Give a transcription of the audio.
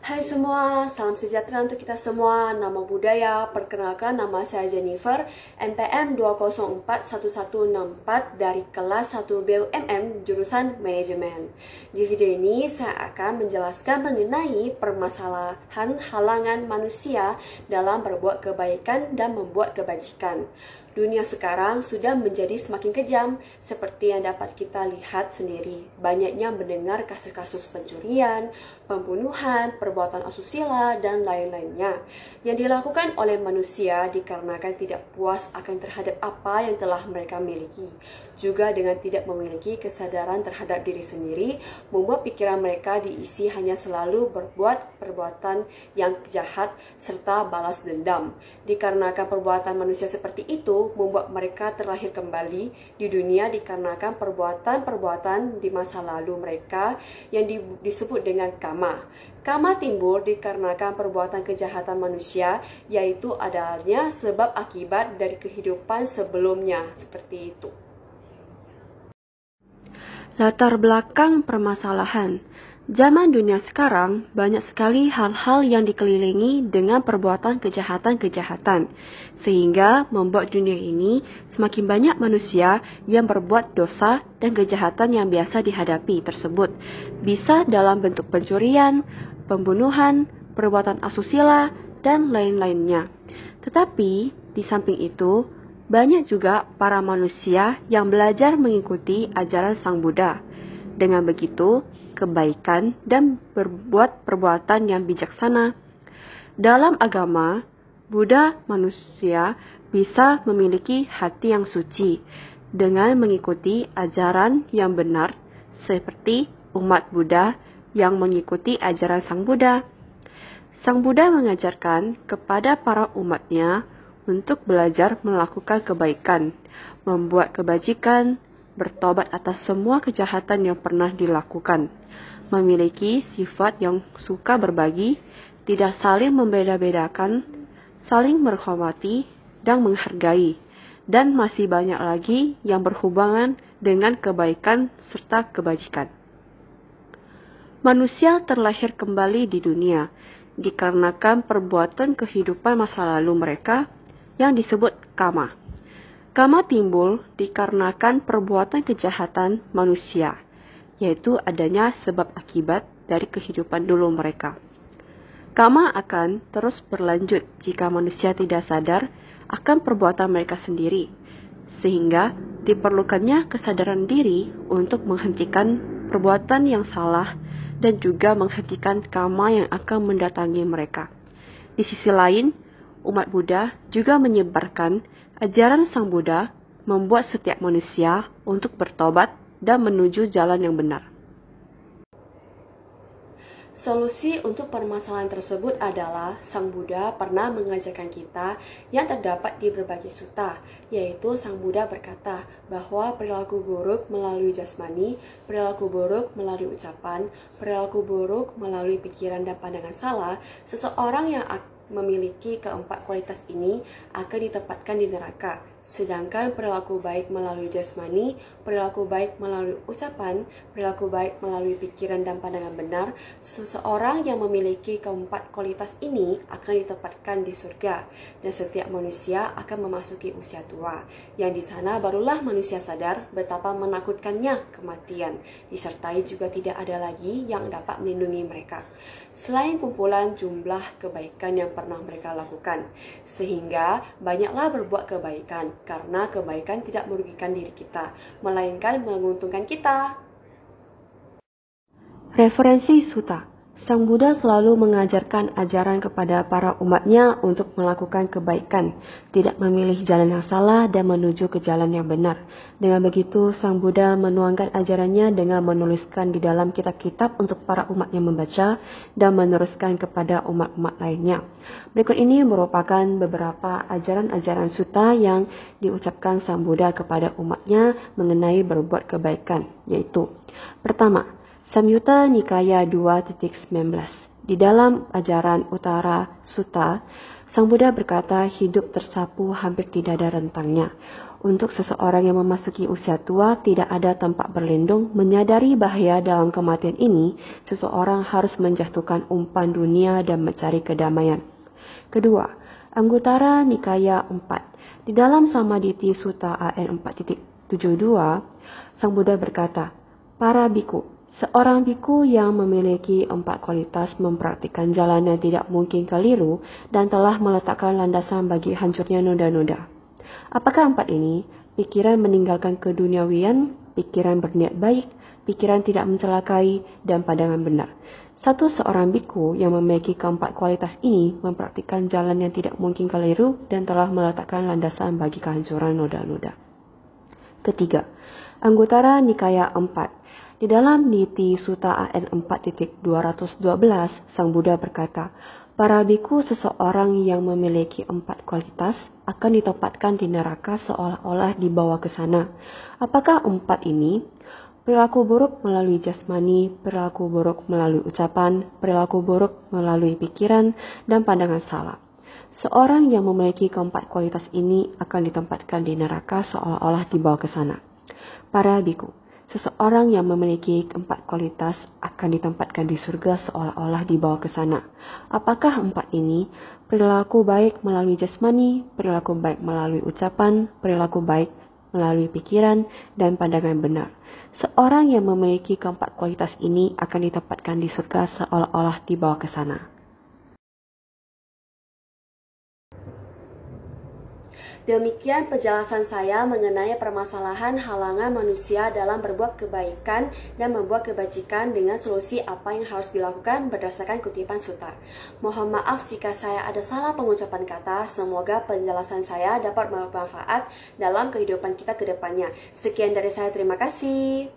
Hai semua, salam sejahtera untuk kita semua. Nama budaya, perkenalkan nama saya Jennifer, NPM 2041164 dari kelas 1 BUMN jurusan Manajemen. Di video ini saya akan menjelaskan mengenai permasalahan halangan manusia dalam berbuat kebaikan dan membuat kebajikan. Dunia sekarang sudah menjadi semakin kejam, seperti yang dapat kita lihat sendiri. Banyaknya mendengar kasus-kasus pencurian, pembunuhan, perbuatan asusila, dan lain-lainnya yang dilakukan oleh manusia dikarenakan tidak puas akan terhadap apa yang telah mereka miliki. Juga dengan tidak memiliki kesadaran terhadap diri sendiri, membuat pikiran mereka diisi hanya selalu berbuat perbuatan yang jahat serta balas dendam. Dikarenakan perbuatan manusia seperti itu, membuat mereka terlahir kembali di dunia dikarenakan perbuatan-perbuatan di masa lalu mereka yang disebut dengan karma. Karma timbul dikarenakan perbuatan kejahatan manusia, yaitu adanya sebab akibat dari kehidupan sebelumnya, seperti itu. Latar belakang permasalahan. Zaman dunia sekarang, banyak sekali hal-hal yang dikelilingi dengan perbuatan kejahatan-kejahatan, sehingga membuat dunia ini semakin banyak manusia yang berbuat dosa dan kejahatan yang biasa dihadapi tersebut. Bisa dalam bentuk pencurian, pembunuhan, perbuatan asusila, dan lain-lainnya. Tetapi, di samping itu, banyak juga para manusia yang belajar mengikuti ajaran Sang Buddha. Dengan begitu, kebaikan dan berbuat perbuatan yang bijaksana. Dalam agama, Buddha manusia bisa memiliki hati yang suci dengan mengikuti ajaran yang benar seperti umat Buddha yang mengikuti ajaran Sang Buddha. Sang Buddha mengajarkan kepada para umatnya untuk belajar melakukan kebaikan, membuat kebajikan, bertobat atas semua kejahatan yang pernah dilakukan, memiliki sifat yang suka berbagi, tidak saling membeda-bedakan, saling menghormati dan menghargai, dan masih banyak lagi yang berhubungan dengan kebaikan serta kebajikan. Manusia terlahir kembali di dunia dikarenakan perbuatan kehidupan masa lalu mereka yang disebut karma. Karma timbul dikarenakan perbuatan kejahatan manusia, yaitu adanya sebab akibat dari kehidupan dulu mereka. Karma akan terus berlanjut jika manusia tidak sadar akan perbuatan mereka sendiri, sehingga diperlukannya kesadaran diri untuk menghentikan perbuatan yang salah dan juga menghentikan karma yang akan mendatangi mereka. Di sisi lain, umat Buddha juga menyebarkan ajaran Sang Buddha membuat setiap manusia untuk bertobat dan menuju jalan yang benar. Solusi untuk permasalahan tersebut adalah Sang Buddha pernah mengajarkan kita yang terdapat di berbagai sutta, yaitu Sang Buddha berkata bahwa perilaku buruk melalui jasmani, perilaku buruk melalui ucapan, perilaku buruk melalui pikiran dan pandangan salah, seseorang yang memiliki keempat kualitas ini akan ditempatkan di neraka. Sedangkan perilaku baik melalui jasmani, perilaku baik melalui ucapan, perilaku baik melalui pikiran dan pandangan benar, seseorang yang memiliki keempat kualitas ini akan ditempatkan di surga. Dan setiap manusia akan memasuki usia tua, yang di sana barulah manusia sadar betapa menakutkannya kematian, disertai juga tidak ada lagi yang dapat melindungi mereka selain kumpulan jumlah kebaikan yang pernah mereka lakukan. Sehingga banyaklah berbuat kebaikan, karena kebaikan tidak merugikan diri kita, melainkan menguntungkan kita. Referensi Sutta. Sang Buddha selalu mengajarkan ajaran kepada para umatnya untuk melakukan kebaikan, tidak memilih jalan yang salah dan menuju ke jalan yang benar. Dengan begitu, Sang Buddha menuangkan ajarannya dengan menuliskan di dalam kitab-kitab untuk para umatnya membaca dan meneruskan kepada umat-umat lainnya. Berikut ini merupakan beberapa ajaran-ajaran sutta yang diucapkan Sang Buddha kepada umatnya mengenai berbuat kebaikan, yaitu: pertama, Samyutta Nikaya 2.19. Di dalam ajaran Utara Sutta, Sang Buddha berkata, hidup tersapu hampir tidak ada rentangnya. Untuk seseorang yang memasuki usia tua, tidak ada tempat berlindung. Menyadari bahaya dalam kematian ini, seseorang harus menjatuhkan umpan dunia dan mencari kedamaian. Kedua, Anguttara Nikaya 4. Di dalam Samaditi Sutta AN 4.72, Sang Buddha berkata, para biku, seorang biku yang memiliki 4 kualitas mempraktikkan jalan yang tidak mungkin keliru dan telah meletakkan landasan bagi hancurnya noda-noda. Apakah 4 ini? Pikiran meninggalkan keduniawian, pikiran berniat baik, pikiran tidak mencelakai, dan pandangan benar. Seorang biku yang memiliki keempat kualitas ini mempraktikkan jalan yang tidak mungkin keliru dan telah meletakkan landasan bagi kehancuran noda-noda. Ketiga, Anguttara Nikaya 4. Di dalam Niti Sutta AN 4.212, Sang Buddha berkata, para biku, seseorang yang memiliki 4 kualitas akan ditempatkan di neraka seolah-olah dibawa ke sana. Apakah 4 ini? Perilaku buruk melalui jasmani, perilaku buruk melalui ucapan, perilaku buruk melalui pikiran, dan pandangan salah. Seorang yang memiliki keempat kualitas ini akan ditempatkan di neraka seolah-olah dibawa ke sana. Para biku, seseorang yang memiliki 4 kualitas akan ditempatkan di surga seolah-olah dibawa ke sana. Apakah 4 ini? Perilaku baik melalui jasmani, perilaku baik melalui ucapan, perilaku baik melalui pikiran, dan pandangan benar. Seorang yang memiliki keempat kualitas ini akan ditempatkan di surga seolah-olah dibawa ke sana. Demikian penjelasan saya mengenai permasalahan halangan manusia dalam berbuat kebaikan dan membuat kebajikan dengan solusi apa yang harus dilakukan berdasarkan kutipan sutta. Mohon maaf jika saya ada salah pengucapan kata, semoga penjelasan saya dapat bermanfaat dalam kehidupan kita ke depannya. Sekian dari saya, terima kasih.